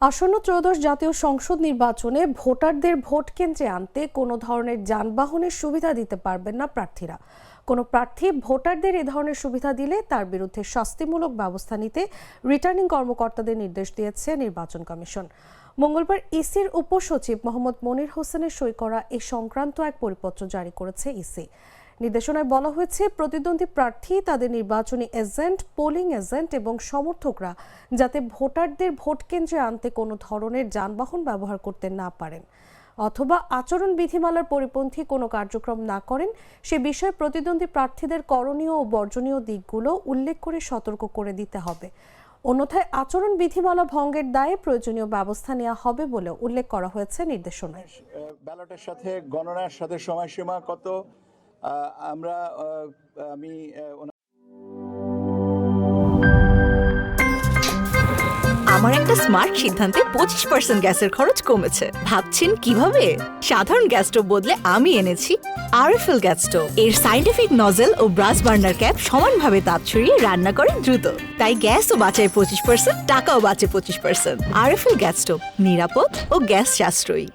আসন্ন ত্রয়োদশ জাতীয় সংসদ নির্বাচনে ভোটারদের ভোট কেন্দ্রে আনতে কোনো ধরনের যানবাহনের সুবিধা দিতে পারবেন না প্রার্থীরা। কোনো প্রার্থী ভোটারদের এ ধরনের সুবিধা দিলে তার বিরুদ্ধে শাস্তিমূলক ব্যবস্থা নিতে রিটার্নিং কর্মকর্তাদের নির্দেশ দিয়েছে নির্বাচন কমিশন। মঙ্গলবার ইসির উপসচিব মোহাম্মদ মনির হোসেনের সই করা এ সংক্রান্ত এক পরিপত্র জারি করেছে ইসি। নির্দেশনায় বলা হয়েছে, প্রতিদ্বন্দ্বী প্রার্থী, তাদের নির্বাচনী এজেন্ট, পোলিং এজেন্ট এবং সমর্থকরা যাতে ভোটারদের ভোট কেন্দ্রে আনতে কোনো ধরনের যানবাহন ব্যবহার করতে না পারেন অথবা আচরণ বিধিমালার পরিপন্থী কোনো কার্যক্রম না করেন সে বিষয়ে প্রতিদ্বন্দ্বী প্রার্থীদের করণীয় ও বর্জনীয় দিকগুলো উল্লেখ করে সতর্ক করে দিতে হবে। অন্যথায় আচরণ বিধিমালা ভঙ্গের দায়ে প্রয়োজনীয় ব্যবস্থা নেওয়া হবে বলে উল্লেখ করা হয়েছে নির্দেশনায়। ব্যালটের সাথে গণনার সাথে সময়সীমা কত আমি আমার একটা স্মার্ট সিদ্ধান্তে 25% গ্যাসের খরচ কমেছে। ভাবছেন কিভাবে? সাধারণ গ্যাস স্টোভ বদলে আমি এনেছি আরএফএল গ্যাস স্টোভ। এর সাইন্টিফিক নজল ও ব্রাস বার্নার ক্যাপ সমানভাবে তাপ ছড়িয়ে রান্না করে দ্রুত, তাই গ্যাসও বাঁচায় 25%, টাকাও বাঁচে 25%। আরএফএল গ্যাস স্টোভ নিরাপদ ও গ্যাস সাশ্রয়ী।